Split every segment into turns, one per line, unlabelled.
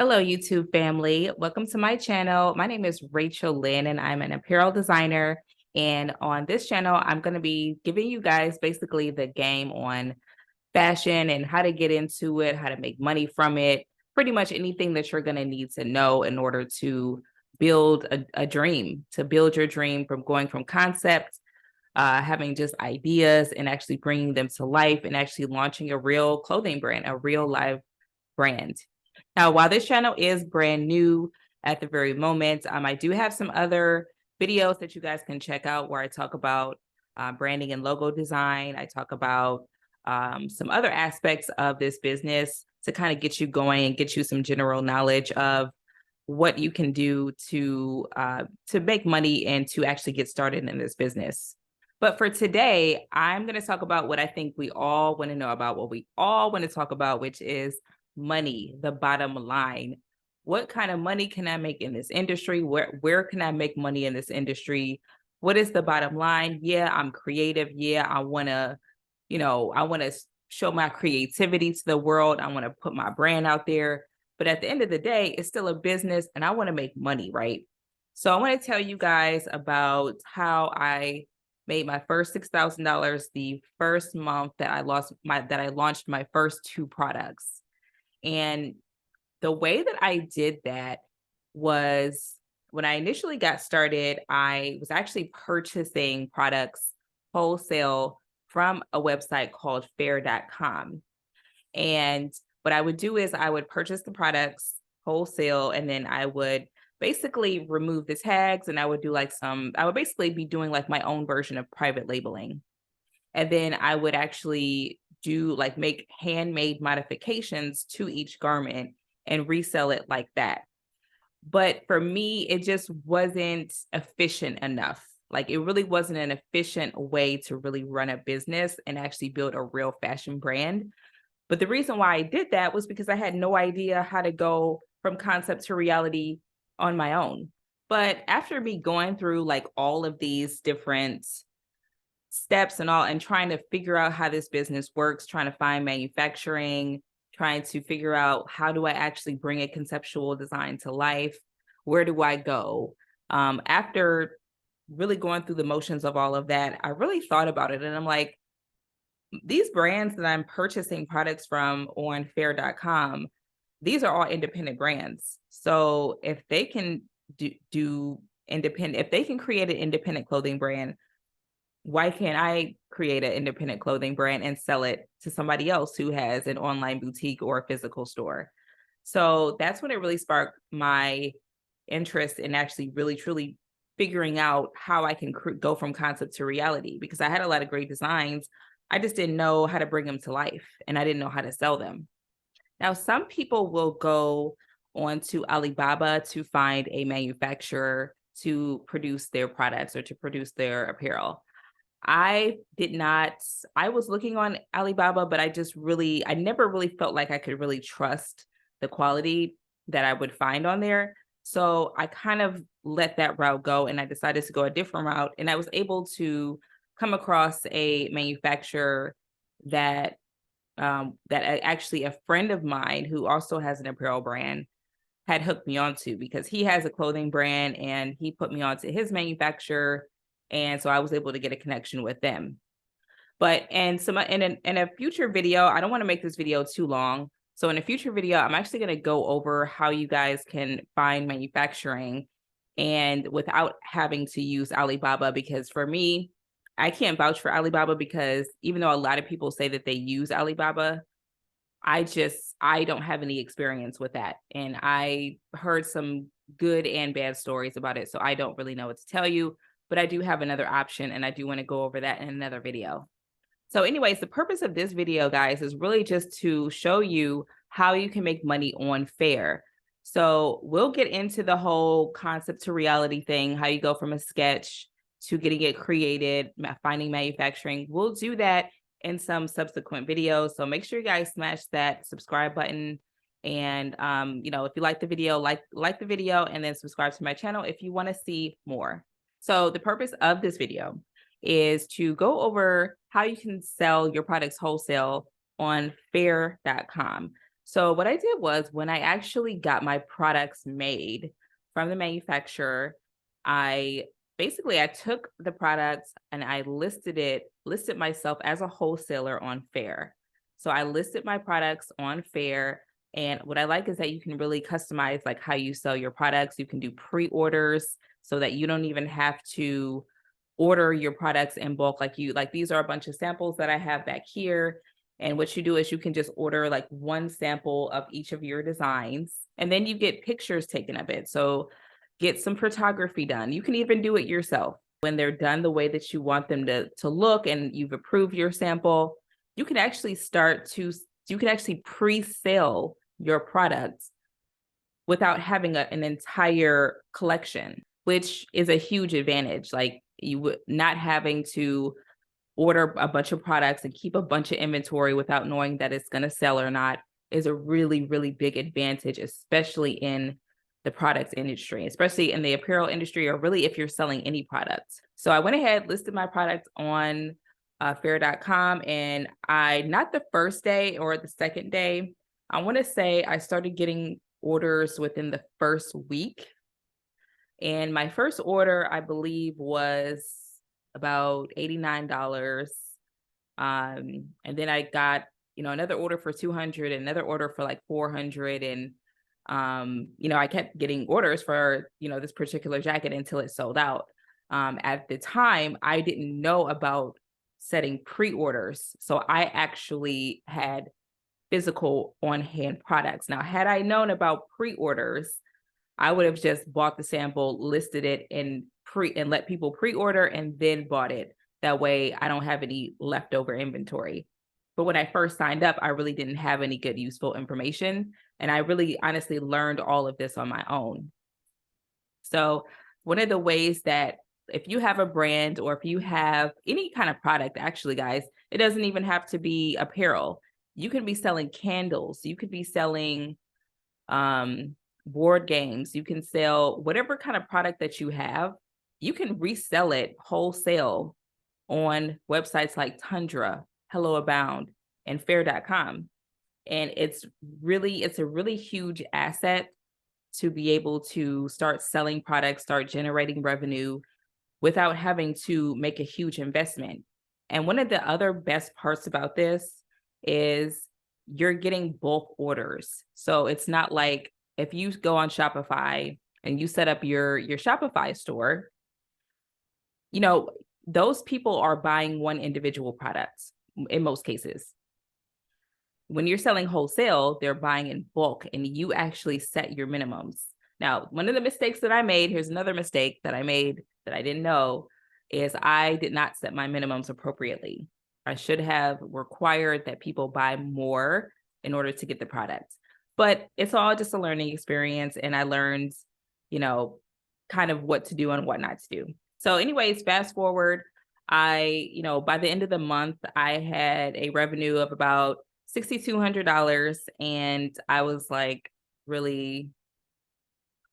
Hello, YouTube family. Welcome to my channel. My name is Rachel Lynn, and I'm an apparel designer. And on this channel, I'm going to be giving you guys basically the game on fashion and how to get into it, how to make money from it, pretty much anything that you're going to need to know in order to build a dream, to build your dream from going from concept, having just ideas and actually bringing them to life and actually launching a real clothing brand, a real live brand. Now, while this channel is brand new at the very moment, I do have some other videos that you guys can check out where I talk about branding and logo design. I talk about some other aspects of this business to kind of get you going and get you some general knowledge of what you can do to make money and to actually get started in this business. But for today, I'm going to talk about what I think we all want to know about, what we all want to talk about, which is money, the bottom line. What kind of money can I make in this industry? Where can I make money in this industry? What is the bottom line? Yeah, I'm creative. Yeah, I want to, I want to show my creativity to the world. I want to put my brand out there. But at the end of the day, it's still a business and I want to make money, right? So I want to tell you guys about how I made my first $6,000 the first month that I launched my first two products. And the way that I did that was when I initially got started, I was actually purchasing products wholesale from a website called faire.com. And what I would do is I would purchase the products wholesale and then I would basically remove the tags and I would do I would basically be doing like my own version of private labeling. And then I would actually make handmade modifications to each garment and resell it like that. But for me, it just wasn't efficient enough. Like it really wasn't an efficient way to really run a business and actually build a real fashion brand. But the reason why I did that was because I had no idea how to go from concept to reality on my own. But after me going through like all of these different steps and all and trying to figure out how this business works, trying to find manufacturing, trying to figure out how do I actually bring a conceptual design to life? Where do I go? After really going through the motions of all of that, I really thought about it and I'm like, these brands that I'm purchasing products from on faire.com, these are all independent brands. So if they can if they can create an independent clothing brand, why can't I create an independent clothing brand and sell it to somebody else who has an online boutique or a physical store? So that's when it really sparked my interest in actually really truly figuring out how I can go from concept to reality, because I had a lot of great designs. I just didn't know how to bring them to life and I didn't know how to sell them. Now, some people will go onto Alibaba to find a manufacturer to produce their products or to produce their apparel. I did not, I was looking on Alibaba, but I never really felt like I could really trust the quality that I would find on there. So I kind of let that route go and I decided to go a different route. And I was able to come across a manufacturer that actually a friend of mine who also has an apparel brand had hooked me onto, because he has a clothing brand and he put me onto his manufacturer. And so I was able to get a connection with them. But and some in a future video, I don't want to make this video too long. So in a future video, I'm actually going to go over how you guys can find manufacturing and without having to use Alibaba, because for me, I can't vouch for Alibaba because even though a lot of people say that they use Alibaba, I don't have any experience with that. And I heard some good and bad stories about it. So I don't really know what to tell you, but I do have another option and I do want to go over that in another video. So anyways, the purpose of this video, guys, is really just to show you how you can make money on Faire. So we'll get into the whole concept to reality thing, how you go from a sketch to getting it created, finding manufacturing. We'll do that in some subsequent videos. So make sure you guys smash that subscribe button. And if you like the video, like the video, and then subscribe to my channel if you want to see more. So the purpose of this video is to go over how you can sell your products wholesale on faire.com. So what I did was when I actually got my products made from the manufacturer, I I took the products and I listed myself as a wholesaler on Fair. So I listed my products on Fair. And what I like is that you can really customize like how you sell your products. You can do pre-orders so that you don't even have to order your products in bulk. Like these are a bunch of samples that I have back here. And what you do is you can just order like one sample of each of your designs, and then you get pictures taken of it. So get some photography done. You can even do it yourself. When they're done the way that you want them to look and you've approved your sample, you can actually pre-sell your products without having an entire collection, which is a huge advantage. Like you would not having to order a bunch of products and keep a bunch of inventory without knowing that it's going to sell or not is a really, really big advantage, especially in the products industry, especially in the apparel industry, or really if you're selling any products. So I went ahead, listed my products on fair.com, and not the first day or the second day, I want to say I started getting orders within the first week. And my first order, I believe, was about $89. And then I got, another order for 200, another order for like 400. And, I kept getting orders for, this particular jacket until it sold out. At the time, I didn't know about setting pre-orders. So I actually had physical on-hand products. Now, had I known about pre-orders, I would have just bought the sample, listed it and let people pre-order and then bought it. That way I don't have any leftover inventory. But when I first signed up, I really didn't have any good useful information. And I really honestly learned all of this on my own. So one of the ways that if you have a brand or if you have any kind of product, actually, guys, it doesn't even have to be apparel. You can be selling candles. You could be selling board games. You can sell whatever kind of product that you have. You can resell it wholesale on websites like Tundra, Hello Abound, and Fair.com. And it's a really huge asset to be able to start selling products, start generating revenue without having to make a huge investment. And one of the other best parts about this is you're getting bulk orders. So it's not like if you go on Shopify and you set up your Shopify store, those people are buying one individual product in most cases. When you're selling wholesale, they're buying in bulk and you actually set your minimums. Now, one of the mistakes that I made, here's another mistake that I made that I didn't know, is I did not set my minimums appropriately. I should have required that people buy more in order to get the product. But it's all just a learning experience. And I learned, kind of what to do and what not to do. So anyways, fast forward, by the end of the month, I had a revenue of about $6,200. And I was like really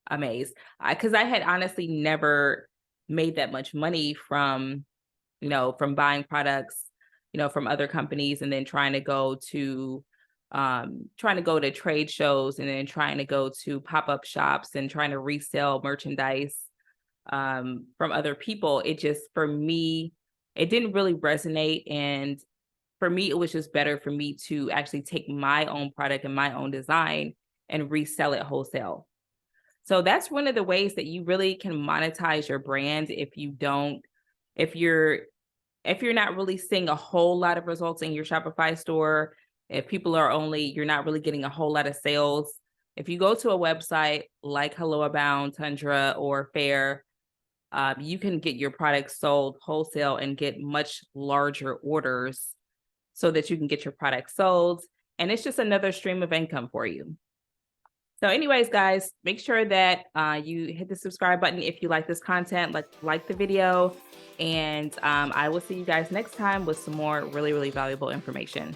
amazed because I had honestly never made that much money from buying products, from other companies, and then trying to go to trade shows, and then trying to go to pop-up shops and trying to resell merchandise from other people. For me, it didn't really resonate. And for me, it was just better for me to actually take my own product and my own design and resell it wholesale. So that's one of the ways that you really can monetize your brand if you're not really seeing a whole lot of results in your Shopify store, if you're not really getting a whole lot of sales. If you go to a website like Hello Abound, Tundra, or Fair, you can get your products sold wholesale and get much larger orders so that you can get your product sold. And it's just another stream of income for you. So anyways, guys, make sure that you hit the subscribe button if you like this content, like the video. And I will see you guys next time with some more really, really valuable information.